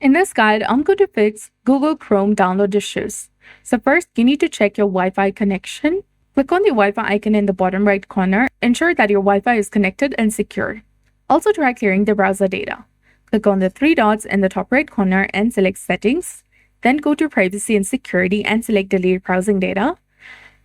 In this guide, I'm going to fix Google Chrome download issues. So first, you need to check your Wi-Fi connection. Click on the Wi-Fi icon in the bottom right corner. Ensure that your Wi-Fi is connected and secure. Also try clearing the browser data. Click on the three dots in the top right corner and select Settings. Then go to Privacy and Security and select Delete Browsing Data.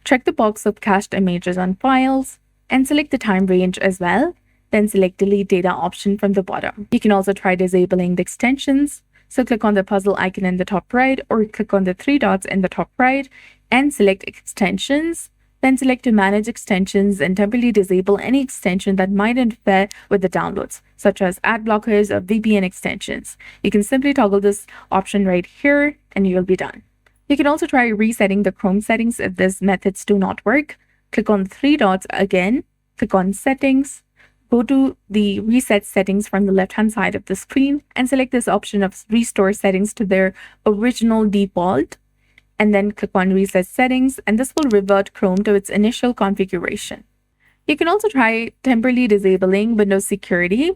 Check the box of cached images on files and select the time range as well. Then select Delete Data option from the bottom. You can also try disabling the extensions. So click on the puzzle icon in the top right or click on the three dots in the top right and select Extensions. Then select to manage extensions and temporarily disable any extension that might interfere with the downloads, such as ad blockers or VPN extensions. You can simply toggle this option right here and you'll be done. You can also try resetting the Chrome settings if these methods do not work. Click on the three dots again, click on Settings, go to the Reset Settings from the left-hand side of the screen and select this option of Restore Settings to their original default. And then click on Reset Settings, and this will revert Chrome to its initial configuration. You can also try temporarily disabling Windows Security.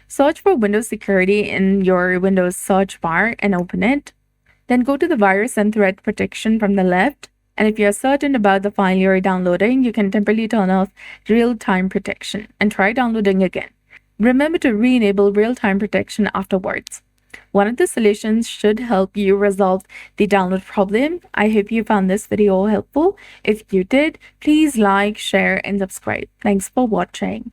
Search for Windows Security in your Windows search bar and open it. Then go to the Virus and Threat Protection from the left. And if you're certain about the file you're downloading, you can temporarily turn off real-time protection and try downloading again. Remember to re-enable real-time protection afterwards. One of the solutions should help you resolve the download problem. I hope you found this video helpful. If you did, please like, share, and subscribe. Thanks for watching.